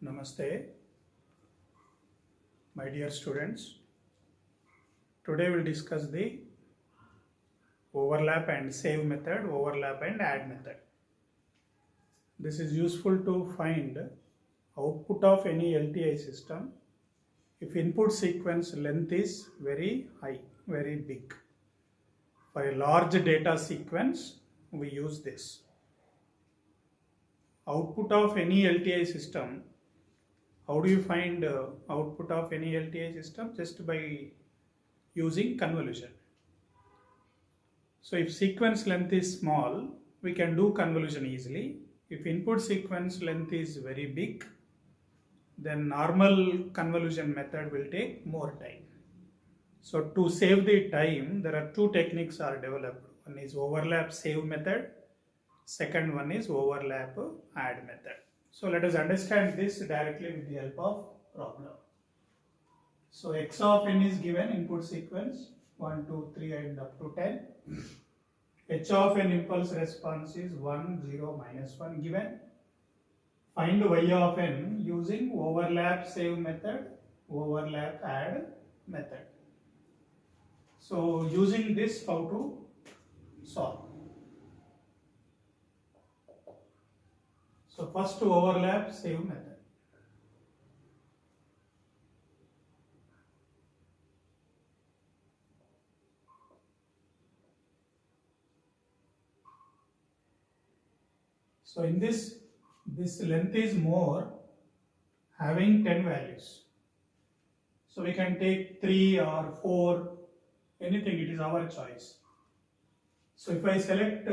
Namaste, my dear students. Today we'll discuss the overlap and save method, overlap and add method. This is useful to find output of any LTI system if input sequence length is very high, very big. For a large data sequence, we use this. Output of any LTI system. How do you find output of any LTI system? Just by using convolution. So if sequence length is small, we can do convolution easily. If input sequence length is very big, then normal convolution method will take more time. So to save the time, there are two techniques are developed. One is overlap save method. Second one is overlap add method. So let us understand this directly with the help of problem. So x of n is given input sequence 1, 2, 3 and up to 10. H of n impulse response is 1, 0, -1 given. Find y of n using overlap save method, overlap add method. So using this, how to solve? So first to overlap save method. So in this length is more, having 10 values. So we can take 3 or 4, anything, it is our choice. So if I select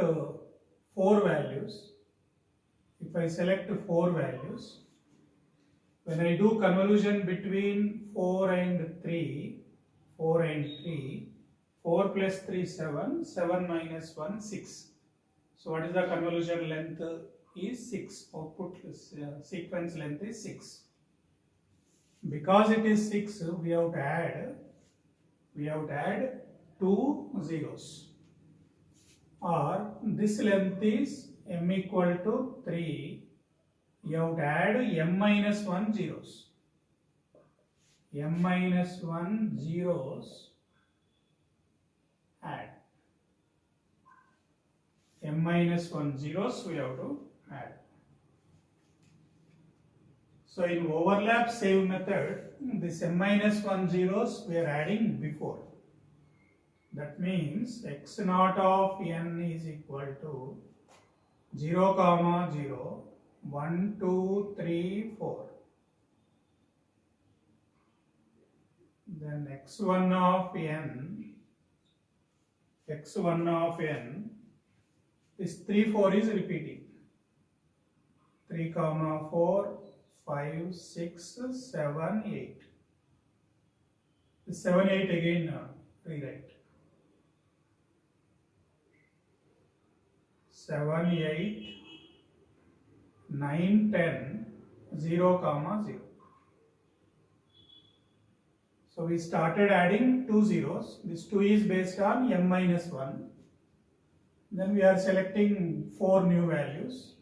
4 values, when I do convolution between 4 and 3, 4 plus 3, 7, 7 minus 1, 6. So what is the convolution length? Is 6. Output sequence length is 6. Because it is 6, we have to add 2 zeros. Or this length is m equal to 3. You have to add m minus 1 zeros. M minus 1 zeros add. M minus 1 zeros we have to add. So in overlap save method, this m minus 1 zeros we are adding before. That means x naught of n is equal to 0, 0, 1, 2, 3, 4. Then x1 of n, this 3, 4 is repeating. 3, 4, 5, 6, 7, 8. The 7, 8 again rewrite. 7, 8, 9, 10, 0, 0. So we started adding 2 zeros. This 2 is based on m minus 1. Then we are selecting 4 new values.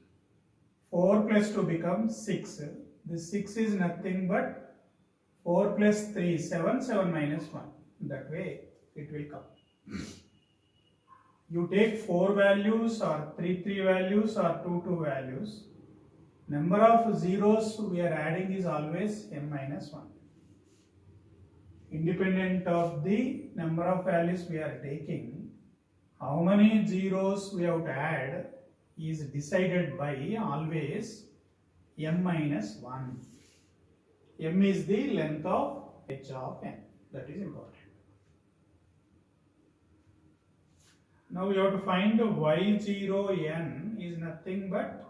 4 plus 2 becomes 6. This 6 is nothing but 4 plus 3, 7, 7 minus 1. That way it will come. You take 4 values or 3 values or 2 values. Number of zeros we are adding is always m minus 1. Independent of the number of values we are taking, how many zeros we have to add is decided by always m minus 1. M is the length of h of n. That is important. Now we have to find y0 n is nothing but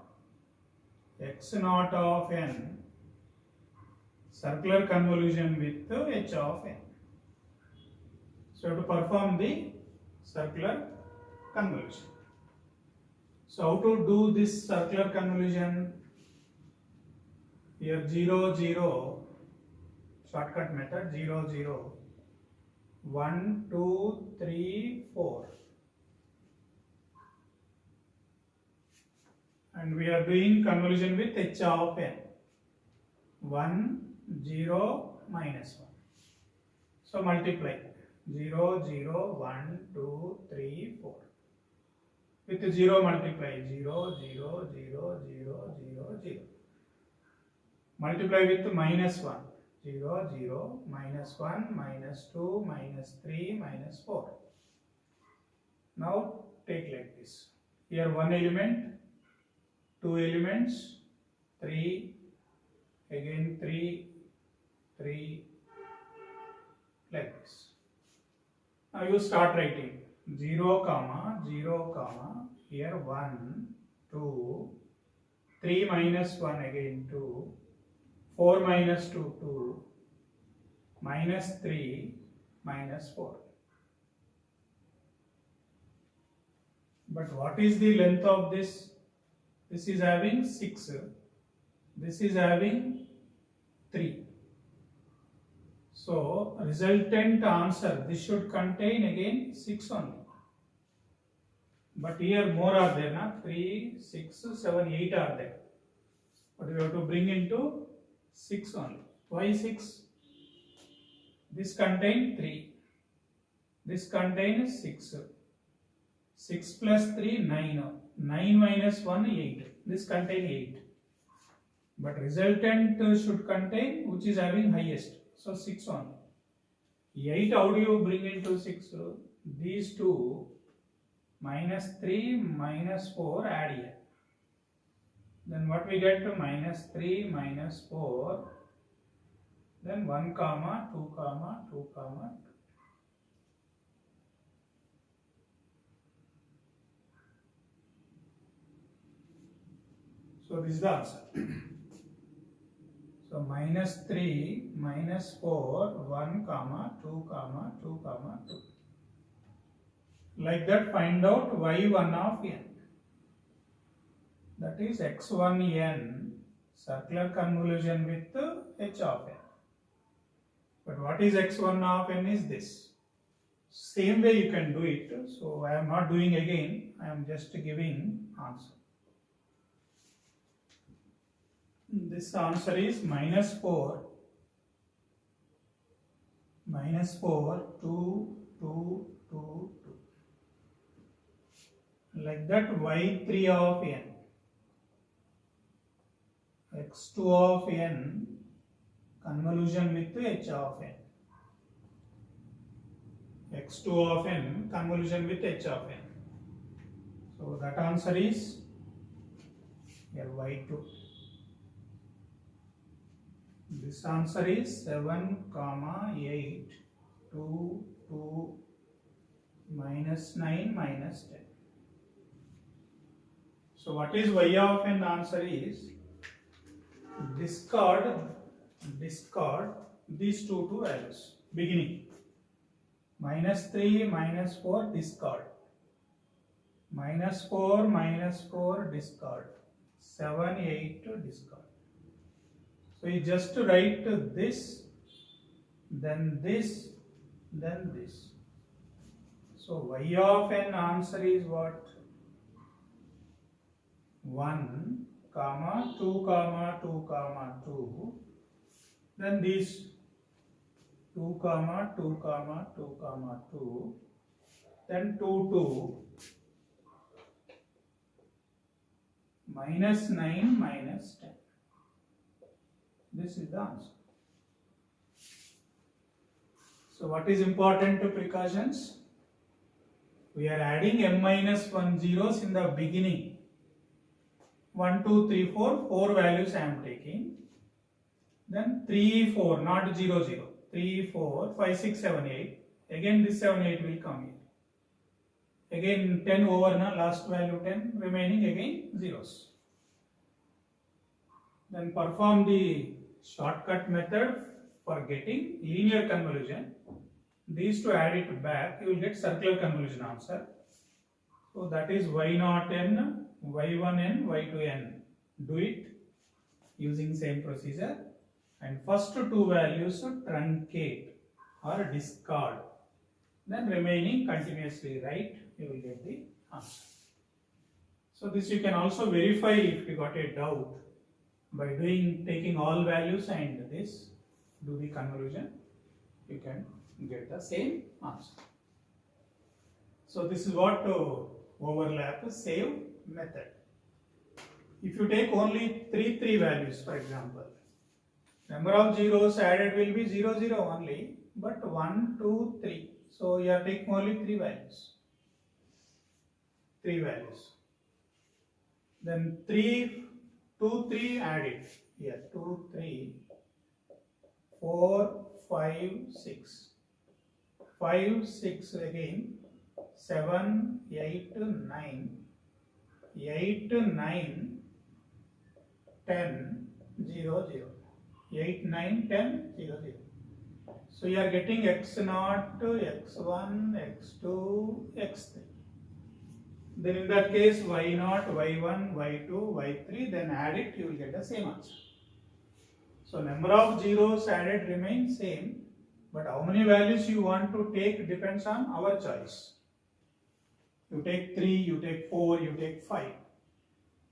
x naught of n, circular convolution with h of n. So we have to perform the circular convolution. So how to do this circular convolution? Here 0, 0, shortcut method 0, 0, 1, 2, 3, 4. And we are doing convolution with h of n. 1, 0, minus 1. So multiply 0, 0, 1, 2, 3, 4. With 0 multiply 0, 0, 0, 0, 0, 0. Multiply with minus 1. 0, 0, minus 1, minus 2, minus 3, minus 4. Now take like this. Here one element, two elements, 3, again 3, 3, like this. Now you start writing 0, comma, 0, comma, here 1, 2, 3 minus 1 again 2, 4 minus 2, 2, minus 3, minus 4. But what is the length of this? This is having 6, this is having 3. So resultant answer, this should contain again 6 only. But here more are there, na? 3, 6, 7, 8 are there. But we have to bring into 6 only. Why 6? This contains 3. This contains 6. 6 plus 3, 9. 9 minus 1, 8. This contains 8. But resultant should contain which is having highest. So 6 only. 8 how do you bring into 6? These two minus 3 minus 4 add here. Then what we get? Minus 3 minus 4. Then 1 comma 2 comma 2 comma 2. So this is the answer. So minus 3 minus 4 1 comma 2 comma 2 comma 2. Like that find out y1 of n. That is x1n circular convolution with h of n. But what is x1 of n is this. Same way you can do it. So I am not doing again. I am just giving answer. This answer is minus 4, 2, 2, 2, 2. Like that y3 of n, x2 of n, convolution with h of n. x2 of n, convolution with h of n. So that answer is here y2. This answer is 7, 8, 2, 2, minus 9, minus 10. So what is y of n? Answer is discard these two values. Beginning minus 3, minus 4, discard. Minus 4, discard. 7, 8, discard. So you just write this, then this, then this. So y of n answer is what? 1, 2, 2, 2. Then these 2, 2, 2, 2. Then 2, 2. Minus 9, minus 10. This is the answer. So what is important precautions? We are adding m minus 1 zeros in the beginning. 1, 2, 3, 4, 4 values I am taking. Then 3, 4, not 0, 0. 3, 4, 5, 6, 7, 8. Again this 7, 8 will come here. Again 10 over na, last value 10, remaining again zeros. Then perform the shortcut method for getting linear convolution. These to add it back, you will get circular convolution answer. So that is y0 n, y1 n, y2 n. Do it using same procedure. And first two values truncate or discard. Then remaining continuously write, you will get the answer. So this you can also verify if you got a doubt. By taking all values and this, do the convolution, you can get the same answer. So this is what overlap save method. If you take only three values, for example, number of zeros added will be 0, 0 only, but 1, 2, 3. So you are taking only three values. Then 3, 2, 3 added here. 2, 3, 4, 5, 6. 5, 6 again. 7, 8, 9. 8, 9, 10, 0, 0. 8, 9, 10, 0, 0. So you are getting x0, x1, x2, x3. Then in that case y0, y1, y2, y3, then add it, you will get the same answer. So number of zeros added remains same, but how many values you want to take depends on our choice. You take 3, you take 4, you take 5.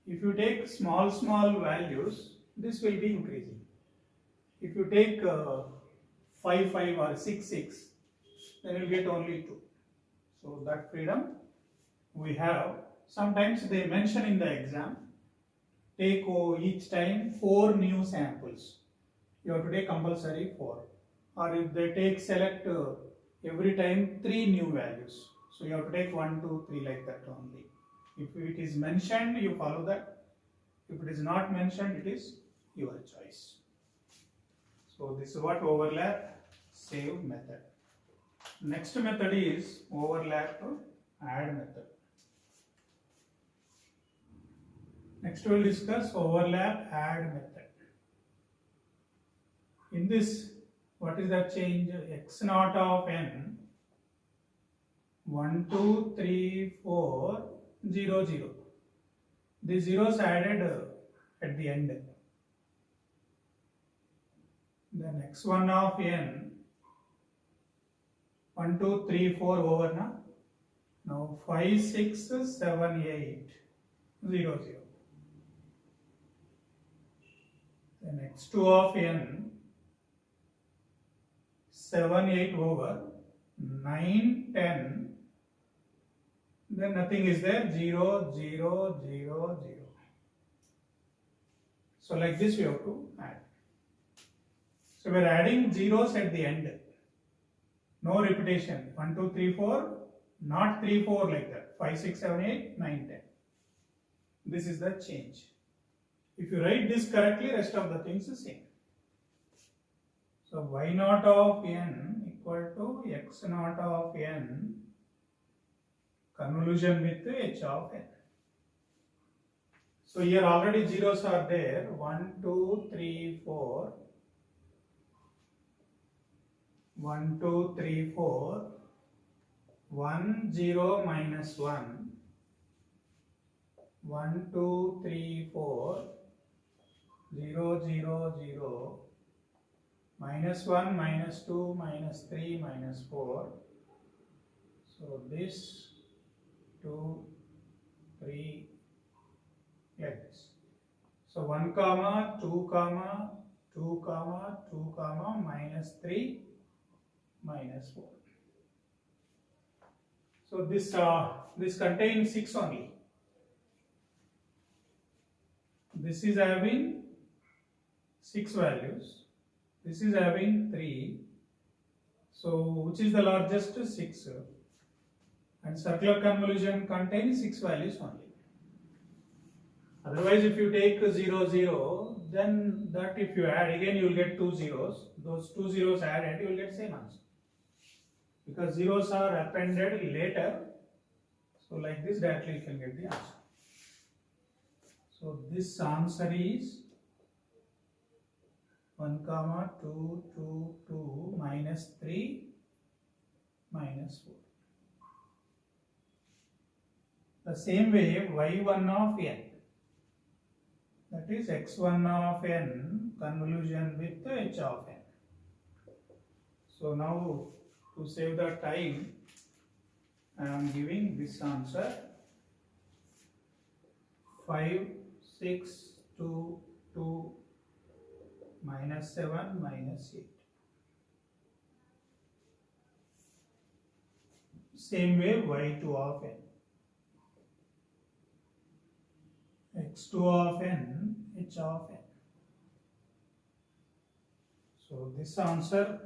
If you take small values, this will be increasing. If you take 5, 5 or 6, 6, then you will get only 2. So that freedom we have. Sometimes they mention in the exam, take each time 4 new samples. You have to take compulsory 4. Or if they select every time 3 new values. So you have to take 1, 2, 3 like that only. If it is mentioned, you follow that. If it is not mentioned, it is your choice. So this is what overlap save method. Next method is overlap add method. Next we will discuss overlap add method. In this, what is that change? x0 of n 1, 2, 3, 4, 0, 0. The zeros added at the end. Then x1 of n 1, 2, 3, 4 over now. Now 5, 6, 7, 8, 0, 0. Then x2 of n 7, 8 over 9, 10. Then nothing is there, 0, 0, 0, 0. So like this we have to add. So we are adding zeros at the end. No repetition. 1, 2, 3, 4. Not 3, 4 like that. 5, 6, 7, 8, 9, 10. This is the change. If you write this correctly, rest of the things is same. So y0 of n equal to x0 of n convolution with h of n. So here already zeros are there. 1, 2, 3, 4. 1, 2, 3, 4. 1, 0, minus 1. 1, 2, 3, 4. 0, 0, 0. Minus 1, minus 2, minus 3, minus 4. So this 2, 3, like this. So 1 comma, 2 comma, 2 comma, 2 comma, minus 3, minus 4. So this contains 6 only. This is having 6 values. This is having 3. So which is the largest? 6. And circular convolution contains 6 values only. Otherwise, if you take 0, 0, then that if you add again, you will get 2 zeros. Those 2 zeros added, you will get same answer. Because zeros are appended later. So like this, directly you can get the answer. So this answer is 1 comma 2, 2, 2, minus 3, minus 4. The same way y1 of n, that is x1 of n convolution with h of n. So now to save the time, I am giving this answer 5, 6, 2, 2 minus 7 minus 8. Same way y2 of n. x2 of n, h of n. So this answer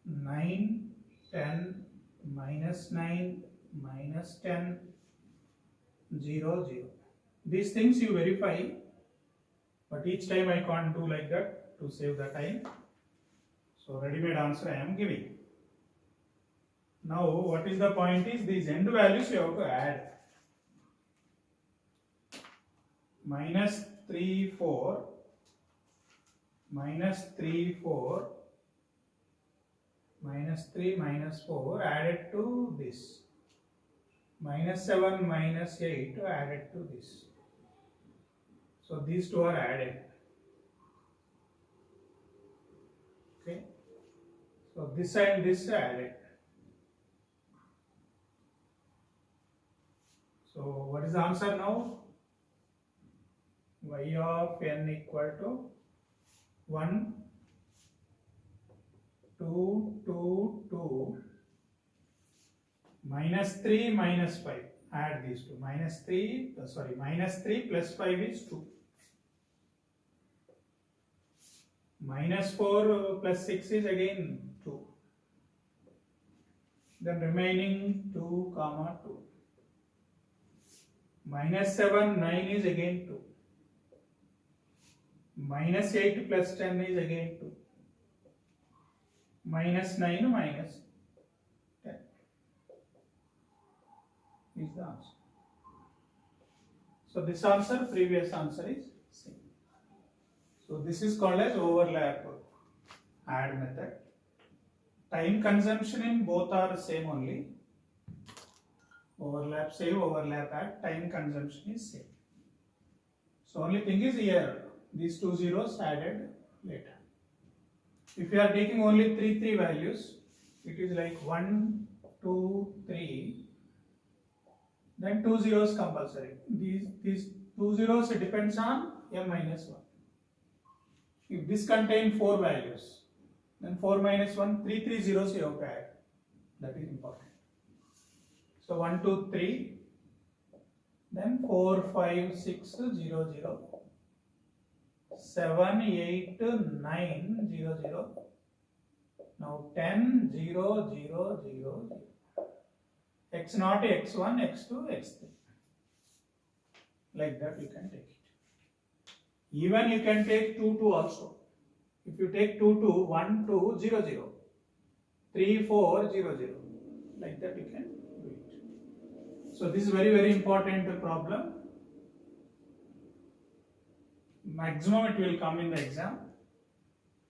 9, 10, minus 9, minus 10, 0, 0. These things you verify, but each time I can't do like that to save the time. So ready-made answer I am giving. Now what is the point is these end values you have to add. Minus 3, 4, minus 3, 4, minus 3, minus 4 added to this. Minus 7, minus 8 added to this. So these two are added. Okay. So this and this added. So what is the answer now? Y of n equal to 1, 2, 2, 2, minus 3, minus 5. Add these two. Minus 3 plus 5 is 2. Minus 4 plus 6 is again 2. Then remaining 2, 2. Minus 7, 9 is again 2. Minus 8 plus 10 is again 2. Minus 9 minus 10 is the answer. So this answer, previous answer is same. So this is called as overlap add method. Time consumption in both are same only. Overlap save, overlap add, time consumption is same. So only thing is here, these two zeros added later. If you are taking only 3 values, it is like 1, 2, 3, then 2 zeros compulsory. These 2 zeros depends on m minus 1. If this contains 4 values, then 4 minus 1, 3 zeros you have to add. That is important. So 1, 2, 3, then 4, 5, 6, 0, 0, 7, 8, 9, 0, 0, now 10, 0, 0, 0, 0, x0, x1, x2, x3, like that you can take it. Even you can take 2, 2 also. If you take 2, 2, 1, 2, 0, 0, 3, 4, 0, 0, like that you can do it. So this is very important problem. Maximum it will come in the exam.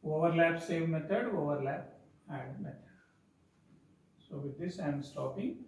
Overlap save method, overlap add method. So with this I am stopping.